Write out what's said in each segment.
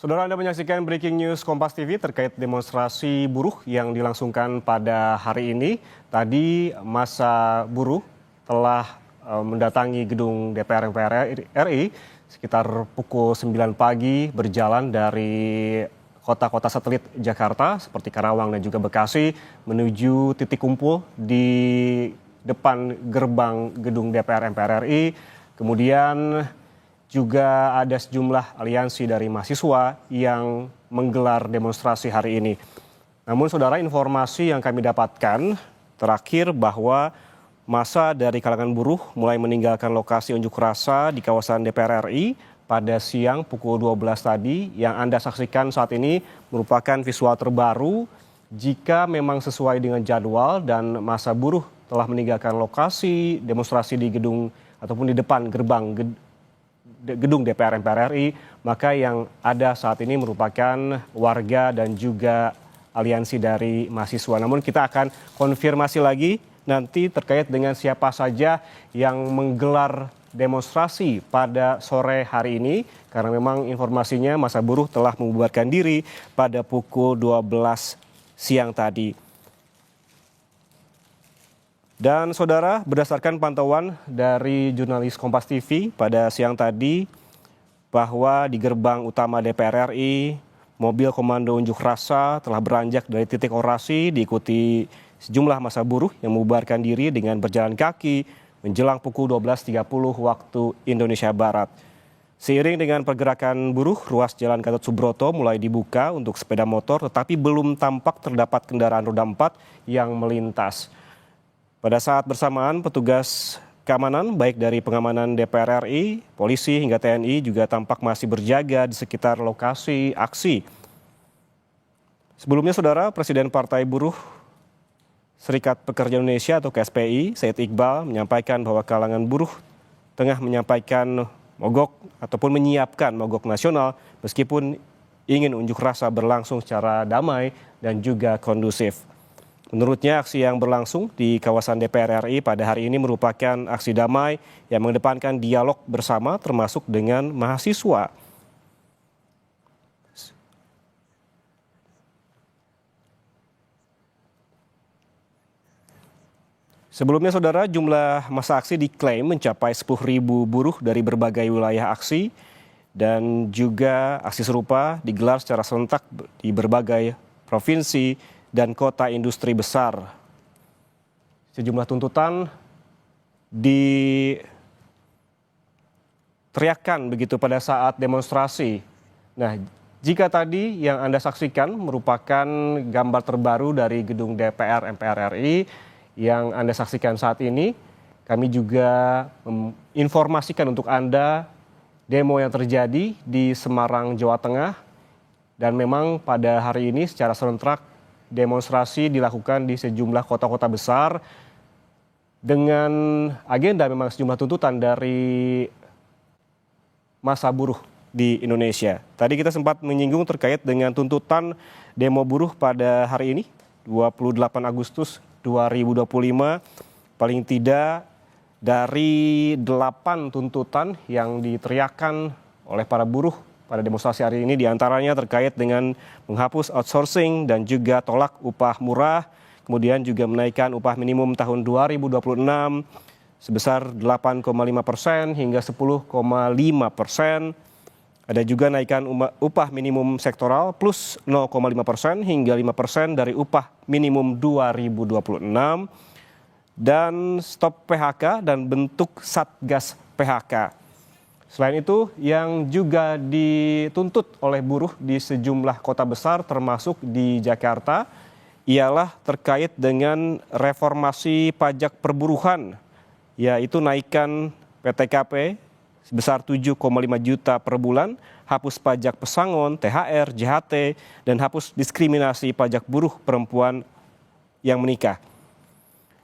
Saudara, Anda menyaksikan Breaking News Kompas TV terkait demonstrasi buruh yang dilangsungkan pada hari ini. Tadi massa buruh telah mendatangi gedung DPR MPR RI sekitar pukul 9 pagi berjalan dari kota-kota satelit Jakarta seperti Karawang dan juga Bekasi menuju titik kumpul di depan gerbang gedung DPR MPR RI. Kemudian juga ada sejumlah aliansi dari mahasiswa yang menggelar demonstrasi hari ini. Namun saudara, informasi yang kami dapatkan terakhir bahwa massa dari kalangan buruh mulai meninggalkan lokasi unjuk rasa di kawasan DPR RI pada siang pukul 12 tadi. Yang Anda saksikan saat ini merupakan visual terbaru jika memang sesuai dengan jadwal dan massa buruh telah meninggalkan lokasi demonstrasi di gedung ataupun di depan gerbang gedung DPR MPR RI, maka yang ada saat ini merupakan warga dan juga aliansi dari mahasiswa. Namun kita akan konfirmasi lagi nanti terkait dengan siapa saja yang menggelar demonstrasi pada sore hari ini, karena memang informasinya massa buruh telah membubarkan diri pada pukul 12 siang tadi. Dan saudara, berdasarkan pantauan dari jurnalis Kompas TV pada siang tadi bahwa di gerbang utama DPR RI, mobil komando unjuk rasa telah beranjak dari titik orasi diikuti sejumlah massa buruh yang membubarkan diri dengan berjalan kaki menjelang pukul 12.30 waktu Indonesia Barat. Seiring dengan pergerakan buruh, ruas Jalan Gatot Subroto mulai dibuka untuk sepeda motor, tetapi belum tampak terdapat kendaraan roda 4 yang melintas. Pada saat bersamaan, petugas keamanan baik dari pengamanan DPR RI, polisi hingga TNI juga tampak masih berjaga di sekitar lokasi aksi. Sebelumnya saudara, Presiden Partai Buruh Serikat Pekerja Indonesia atau KSPI, Said Iqbal menyampaikan bahwa kalangan buruh tengah menyampaikan mogok ataupun menyiapkan mogok nasional meskipun ingin unjuk rasa berlangsung secara damai dan juga kondusif. Menurutnya, aksi yang berlangsung di kawasan DPR RI pada hari ini merupakan aksi damai yang mengedepankan dialog bersama termasuk dengan mahasiswa. Sebelumnya saudara, jumlah massa aksi diklaim mencapai 10.000 buruh dari berbagai wilayah aksi dan juga aksi serupa digelar secara serentak di berbagai provinsi dan kota industri besar. Sejumlah tuntutan diteriakkan begitu pada saat demonstrasi. Nah, jika tadi yang Anda saksikan merupakan gambar terbaru dari gedung DPR MPR RI yang Anda saksikan saat ini, kami juga menginformasikan untuk Anda demo yang terjadi di Semarang, Jawa Tengah. Dan memang pada hari ini secara serentak demonstrasi dilakukan di sejumlah kota-kota besar dengan agenda memang sejumlah tuntutan dari massa buruh di Indonesia. Tadi kita sempat menyinggung terkait dengan tuntutan demo buruh pada hari ini, 28 Agustus 2025, paling tidak dari 8 tuntutan yang diteriakkan oleh para buruh pada demonstrasi hari ini, diantaranya terkait dengan menghapus outsourcing dan juga tolak upah murah, kemudian juga menaikkan upah minimum tahun 2026 sebesar 8,5% hingga 10,5%. Ada juga naikkan upah minimum sektoral plus 0,5% hingga 5% dari upah minimum 2026 dan stop PHK dan bentuk Satgas PHK. Selain itu, yang juga dituntut oleh buruh di sejumlah kota besar termasuk di Jakarta ialah terkait dengan reformasi pajak perburuhan, yaitu naikkan PTKP sebesar 7,5 juta per bulan, hapus pajak pesangon, THR, JHT, dan hapus diskriminasi pajak buruh perempuan yang menikah.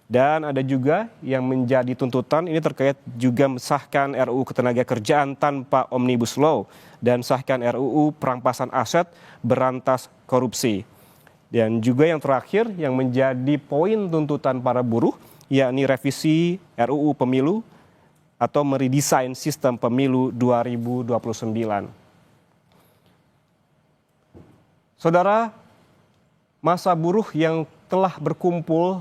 Dan ada juga yang menjadi tuntutan ini terkait juga mensahkan RUU Ketenagakerjaan tanpa Omnibus Law dan sahkan RUU Perampasan Aset Berantas Korupsi. Dan juga yang terakhir yang menjadi poin tuntutan para buruh yakni revisi RUU Pemilu atau meredesain sistem pemilu 2029. Saudara, massa buruh yang telah berkumpul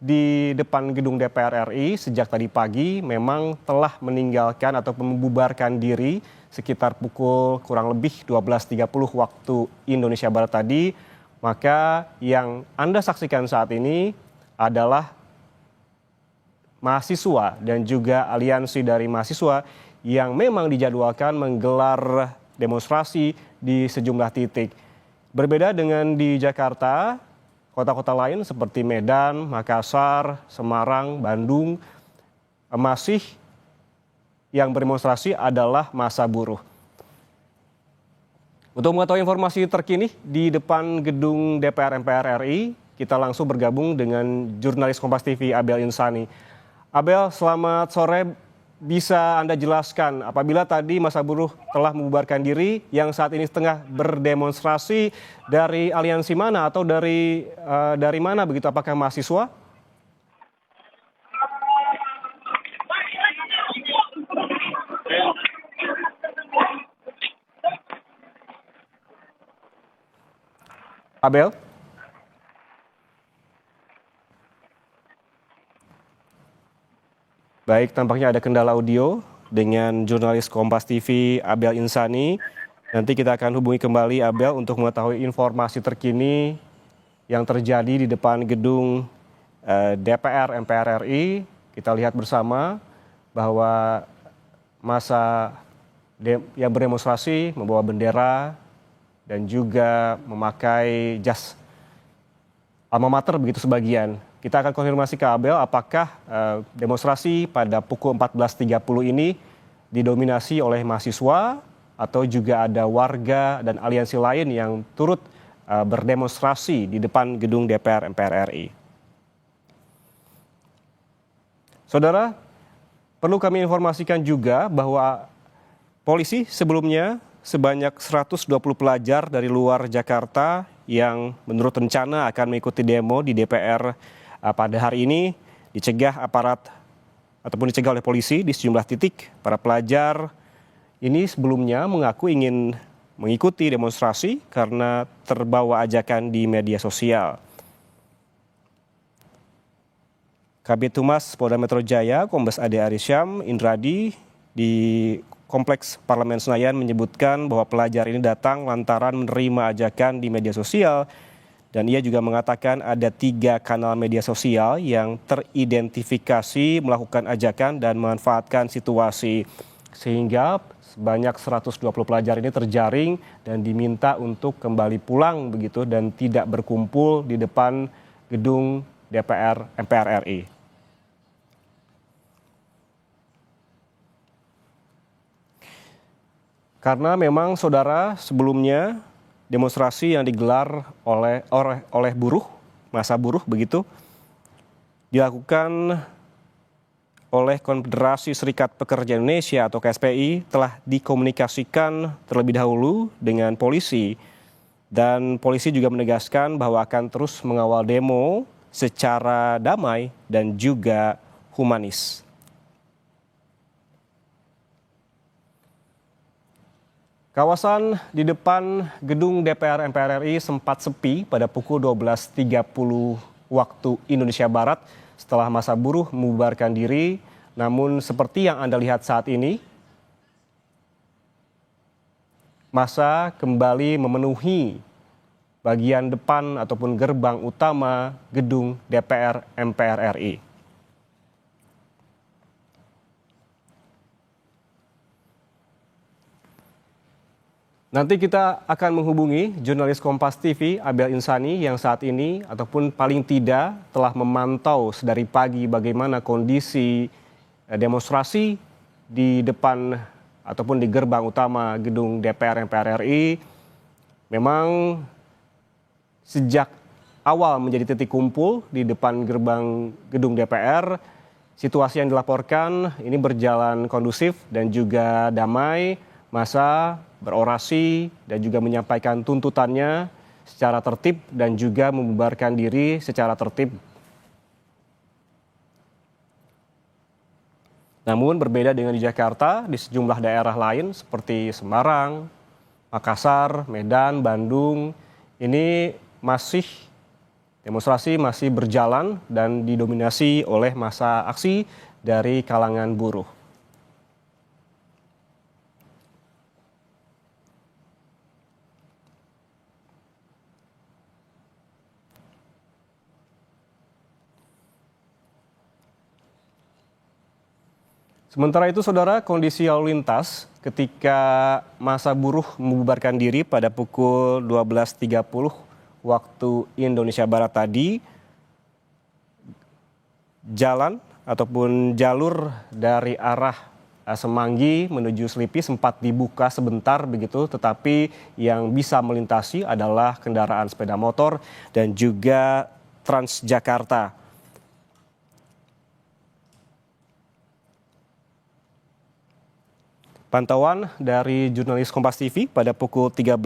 di depan gedung DPR RI sejak tadi pagi memang telah meninggalkan atau membubarkan diri sekitar pukul kurang lebih 12.30 waktu Indonesia Barat tadi. Maka yang Anda saksikan saat ini adalah mahasiswa dan juga aliansi dari mahasiswa yang memang dijadwalkan menggelar demonstrasi di sejumlah titik. Berbeda dengan di Jakarta, kota-kota lain seperti Medan, Makassar, Semarang, Bandung, masih yang berdemonstrasi adalah massa buruh. Untuk mengetahui informasi terkini di depan gedung DPR MPR RI, kita langsung bergabung dengan jurnalis Kompas TV Abel Insani. Abel, selamat sore. Bisa Anda jelaskan apabila tadi massa buruh telah membubarkan diri yang saat ini tengah berdemonstrasi dari aliansi mana atau dari mana begitu? Apakah mahasiswa? Abel? Baik, tampaknya ada kendala audio dengan jurnalis Kompas TV Abel Insani. Nanti kita akan hubungi kembali Abel untuk mengetahui informasi terkini yang terjadi di depan gedung DPR MPR RI. Kita lihat bersama bahwa massa yang berdemonstrasi membawa bendera dan juga memakai jas alma mater begitu sebagian. Kita akan konfirmasi ke Abel apakah demonstrasi pada pukul 14.30 ini didominasi oleh mahasiswa atau juga ada warga dan aliansi lain yang turut berdemonstrasi di depan gedung DPR MPR RI. Saudara, perlu kami informasikan juga bahwa polisi sebelumnya sebanyak 120 pelajar dari luar Jakarta yang menurut rencana akan mengikuti demo di DPR pada hari ini dicegah aparat ataupun dicegah oleh polisi di sejumlah titik. Para pelajar ini sebelumnya mengaku ingin mengikuti demonstrasi karena terbawa ajakan di media sosial. Kabid Humas Polda Metro Jaya, Kombes Ade Arisyam Indradi di Kompleks Parlemen Senayan menyebutkan bahwa pelajar ini datang lantaran menerima ajakan di media sosial. Dan ia juga mengatakan ada 3 kanal media sosial yang teridentifikasi melakukan ajakan dan memanfaatkan situasi. Sehingga sebanyak 120 pelajar ini terjaring dan diminta untuk kembali pulang begitu dan tidak berkumpul di depan gedung DPR MPR RI. Karena memang saudara sebelumnya demonstrasi yang digelar oleh buruh, massa buruh begitu, dilakukan oleh Konfederasi Serikat Pekerja Indonesia atau KSPI telah dikomunikasikan terlebih dahulu dengan polisi. Dan polisi juga menegaskan bahwa akan terus mengawal demo secara damai dan juga humanis. Kawasan di depan gedung DPR MPR RI sempat sepi pada pukul 12.30 waktu Indonesia Barat setelah massa buruh membubarkan diri. Namun seperti yang Anda lihat saat ini, massa kembali memenuhi bagian depan ataupun gerbang utama gedung DPR MPR RI. Nanti kita akan menghubungi jurnalis Kompas TV Abel Insani yang saat ini ataupun paling tidak telah memantau sedari pagi bagaimana kondisi demonstrasi di depan ataupun di gerbang utama gedung DPR MPR RI. Memang sejak awal menjadi titik kumpul di depan gerbang gedung DPR, situasi yang dilaporkan ini berjalan kondusif dan juga damai. Massa berorasi dan juga menyampaikan tuntutannya secara tertib dan juga membubarkan diri secara tertib. Namun berbeda dengan di Jakarta, di sejumlah daerah lain seperti Semarang, Makassar, Medan, Bandung, ini demonstrasi masih berjalan dan didominasi oleh massa aksi dari kalangan buruh. Sementara itu, Saudara, kondisi lalu lintas ketika massa buruh membubarkan diri pada pukul 12.30 waktu Indonesia Barat tadi, jalan ataupun jalur dari arah Semanggi menuju Selipi sempat dibuka sebentar begitu, tetapi yang bisa melintasi adalah kendaraan sepeda motor dan juga Transjakarta. Pantauan dari jurnalis Kompas TV pada pukul 13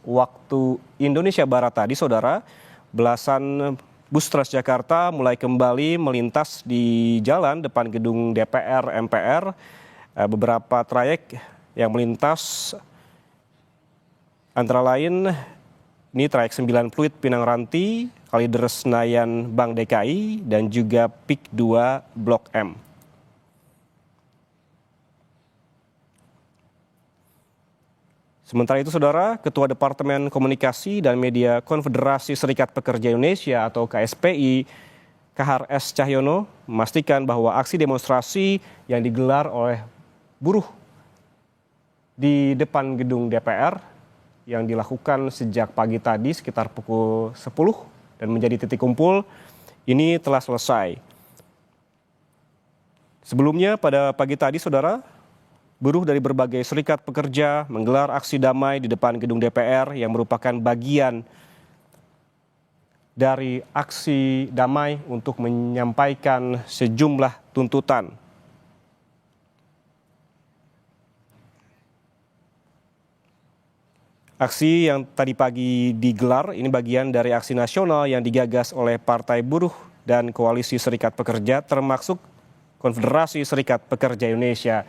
waktu Indonesia Barat tadi, Saudara, belasan bus Transjakarta mulai kembali melintas di jalan depan gedung DPR MPR. Beberapa trayek yang melintas antara lain ini trayek 9 Pluit Pinang Ranti, Kalideres Senayan Bank DKI, dan juga PIK 2 Blok M. Sementara itu, Saudara, Ketua Departemen Komunikasi dan Media Konfederasi Serikat Pekerja Indonesia atau KSPI, Kahar S. Cahyono, memastikan bahwa aksi demonstrasi yang digelar oleh buruh di depan gedung DPR yang dilakukan sejak pagi tadi sekitar pukul 10 dan menjadi titik kumpul ini telah selesai. Sebelumnya pada pagi tadi, Saudara, buruh dari berbagai serikat pekerja menggelar aksi damai di depan gedung DPR yang merupakan bagian dari aksi damai untuk menyampaikan sejumlah tuntutan. Aksi yang tadi pagi digelar ini bagian dari aksi nasional yang digagas oleh Partai Buruh dan Koalisi Serikat Pekerja termasuk Konfederasi Serikat Pekerja Indonesia.